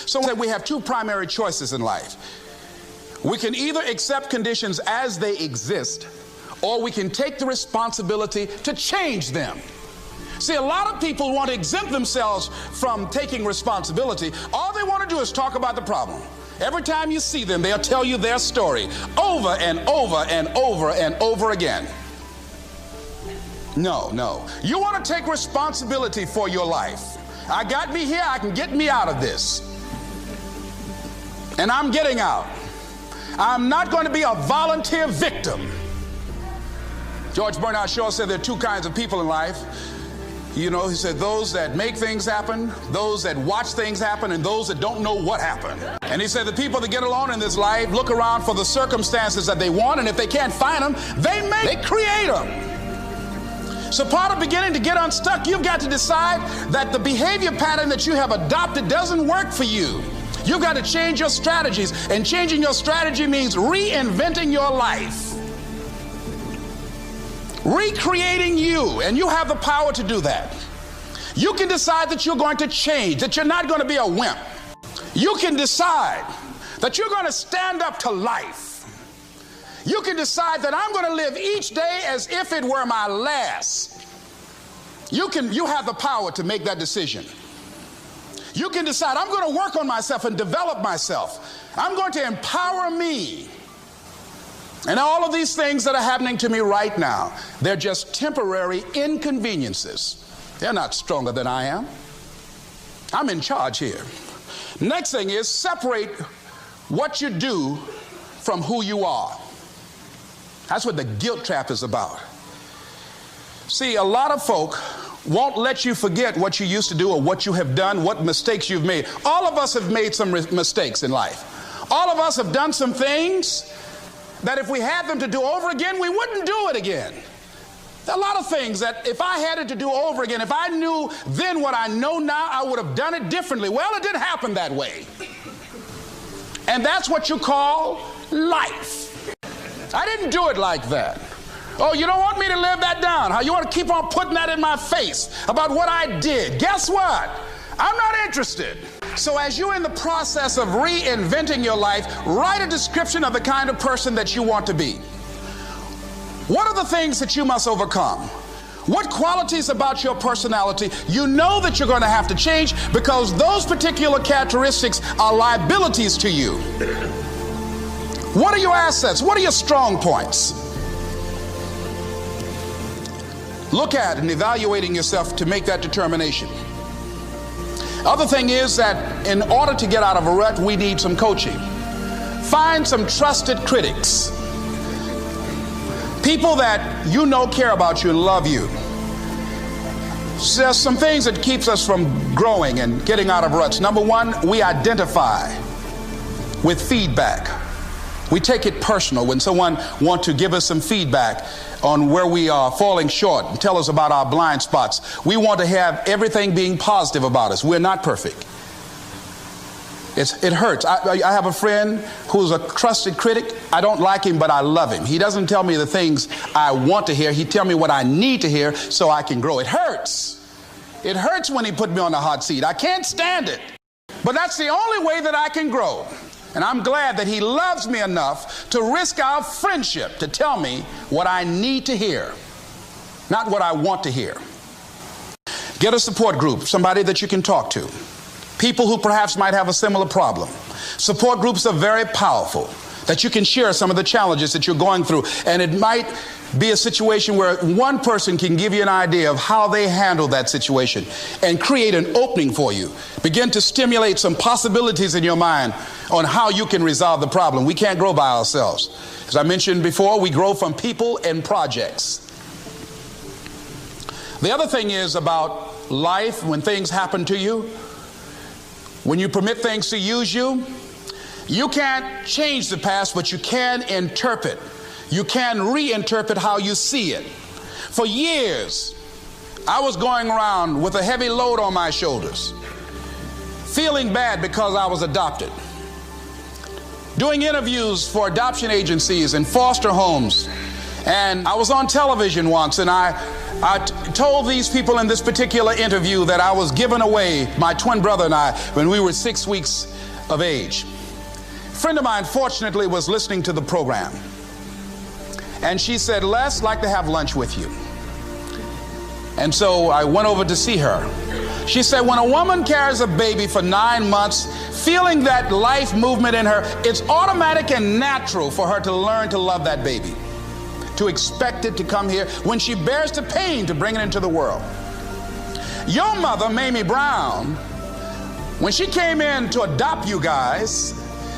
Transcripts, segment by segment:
So we have two primary choices in life. We can either accept conditions as they exist, or we can take the responsibility to change them. See, a lot of people want to exempt themselves from taking responsibility. All they want to do is talk about the problem. Every time you see them, they'll tell you their story over and over and over and over again. No. You want to take responsibility for your life. I got me here, I can get me out of this. And I'm getting out. I'm not going to be a volunteer victim. George Bernard Shaw said there are two kinds of people in life. You know, he said those that make things happen, those that watch things happen, and those that don't know what happened. And he said the people that get along in this life look around for the circumstances that they want, and if they can't find them, they create them. So part of beginning to get unstuck, you've got to decide that the behavior pattern that you have adopted doesn't work for you. You've got to change your strategies, and changing your strategy means reinventing your life. Recreating you, and you have the power to do that. You can decide that you're going to change, that you're not going to be a wimp. You can decide that you're going to stand up to life. You can decide that I'm going to live each day as if it were my last. You have the power to make that decision. You can decide I'm going to work on myself and develop myself. I'm going to empower me. And all of these things that are happening to me right now, they're just temporary inconveniences. They're not stronger than I am. I'm in charge here. Next thing is separate what you do from who you are. That's what the guilt trap is about. See, a lot of folk won't let you forget what you used to do or what you have done, what mistakes you've made. All of us have made some mistakes in life. All of us have done some things that if we had them to do over again, we wouldn't do it again. There are a lot of things that if I had it to do over again, if I knew then what I know now, I would have done it differently. Well, it didn't happen that way. And that's what you call life. I didn't do it like that. Oh, you don't want me to live that down. How you want to keep on putting that in my face about what I did. Guess what? I'm not interested. So as you're in the process of reinventing your life, write a description of the kind of person that you want to be. What are the things that you must overcome? What qualities about your personality you know that you're going to have to change because those particular characteristics are liabilities to you? What are your assets? What are your strong points? Look at and evaluating yourself to make that determination. Other thing is that in order to get out of a rut, we need some coaching. Find some trusted critics. People that you know care about you and love you. There's some things that keeps us from growing and getting out of ruts. Number one, we identify with feedback. We take it personal when someone wants to give us some feedback on where we are falling short and tell us about our blind spots. We want to have everything being positive about us. We're not perfect. It hurts. I have a friend who's a trusted critic. I don't like him, but I love him. He doesn't tell me the things I want to hear. He tells me what I need to hear so I can grow. It hurts. It hurts when he put me on the hot seat. I can't stand it. But that's the only way that I can grow. And I'm glad that he loves me enough to risk our friendship to tell me what I need to hear, not what I want to hear. Get a support group, somebody that you can talk to. People who perhaps might have a similar problem. Support groups are very powerful, that you can share some of the challenges that you're going through. And it might be a situation where one person can give you an idea of how they handle that situation and create an opening for you. Begin to stimulate some possibilities in your mind on how you can resolve the problem. We can't grow by ourselves. As I mentioned before, we grow from people and projects. The other thing is about life, when things happen to you, when you permit things to use you, you can't change the past, but you can interpret. You can reinterpret how you see it. For years, I was going around with a heavy load on my shoulders, feeling bad because I was adopted, doing interviews for adoption agencies and foster homes And I was on television once, and I told these people in this particular interview that I was giving away my twin brother and I when we were 6 weeks of age. A friend of mine, fortunately, was listening to the program. And she said, Les, I'd like to have lunch with you. And so I went over to see her. She said, when a woman carries a baby for 9 months, feeling that life movement in her, it's automatic and natural for her to learn to love that baby, to expect it to come here when she bears the pain to bring it into the world. Your mother, Mamie Brown, when she came in to adopt you guys,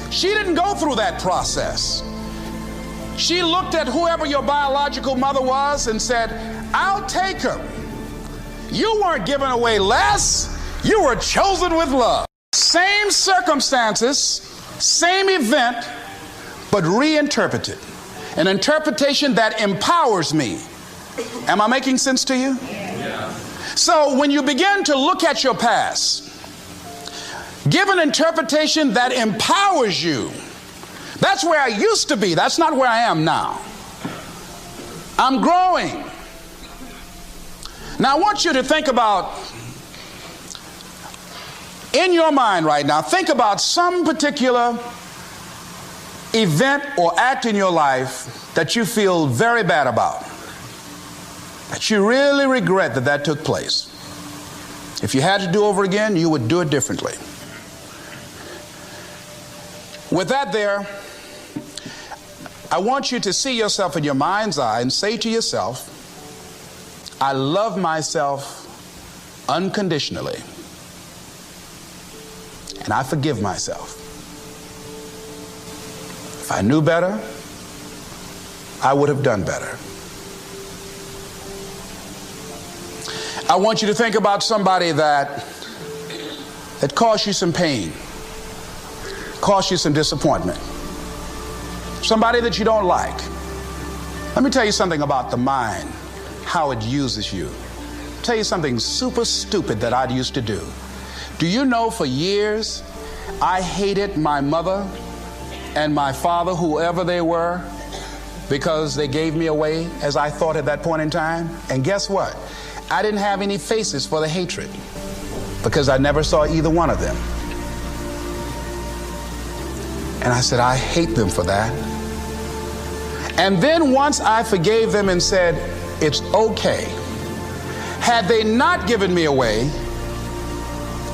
she didn't go through that process. She looked at whoever your biological mother was and said, I'll take her. You weren't given away less. You were chosen with love. Same circumstances, same event, but reinterpreted. An interpretation that empowers me. Am I making sense to you? Yeah. So when you begin to look at your past, give an interpretation that empowers you. That's where I used to be. That's not where I am now. I'm growing. Now I want you to think about, in your mind right now, think about some particular event or act in your life that you feel very bad about, that you really regret that took place. If you had to do over again, you would do it differently. With that there, I want you to see yourself in your mind's eye and say to yourself, I love myself unconditionally, and I forgive myself. If I knew better, I would have done better. I want you to think about somebody that caused you some pain, caused you some disappointment, somebody that you don't like. Let me tell you something about the mind, how it uses you. I'll tell you something super stupid that I used to do. Do you know for years I hated my mother and my father, whoever they were, because they gave me away as I thought at that point in time? And guess what? I didn't have any faces for the hatred because I never saw either one of them. And I said, I hate them for that. And then once I forgave them and said, it's okay, had they not given me away,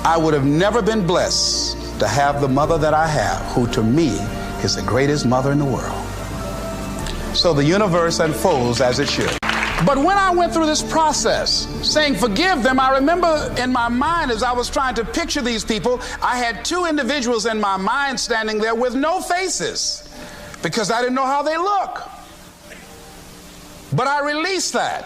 I would have never been blessed to have the mother that I have, who to me is the greatest mother in the world. So the universe unfolds as it should. But when I went through this process, saying forgive them, I remember in my mind as I was trying to picture these people, I had two individuals in my mind standing there with no faces because I didn't know how they look. But I released that.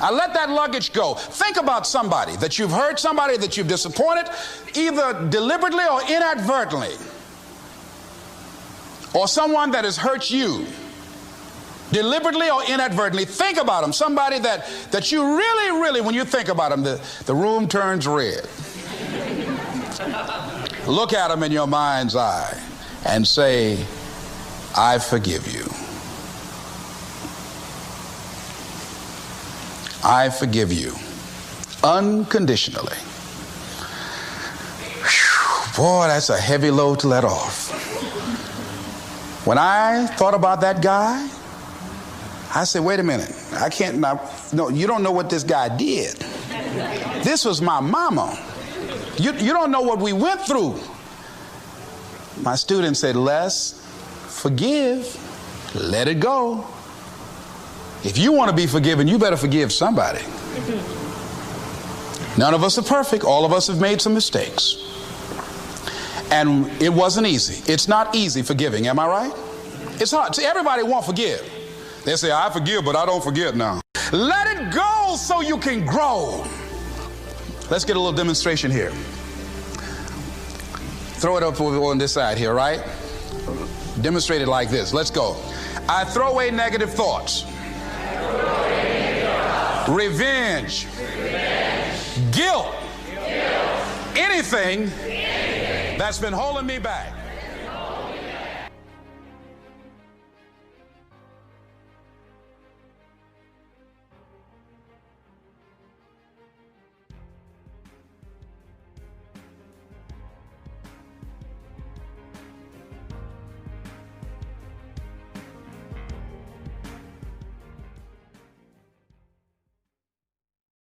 I let that luggage go. Think about somebody that you've hurt, somebody that you've disappointed, either deliberately or inadvertently, or someone that has hurt you deliberately or inadvertently. Think about them. Somebody that you really, when you think about them, the room turns red. Look at them in your mind's eye and say, I forgive you. I forgive you unconditionally. Whew, boy, that's a heavy load to let off. When I thought about that guy, I said, wait a minute, I can't, no, you don't know what this guy did. This was my mama. You don't know what we went through. My student said, Les, forgive, let it go. If you want to be forgiven, you better forgive somebody. None of us are perfect. All of us have made some mistakes. And it wasn't easy. It's not easy forgiving, am I right? It's hard. See, everybody won't forgive. They say, I forgive, but I don't forget now. Let it go so you can grow. Let's get a little demonstration here. Throw it up on this side here, right? Demonstrate it like this. Let's go. I throw away negative thoughts. Revenge. Guilt. Anything that's been holding me back.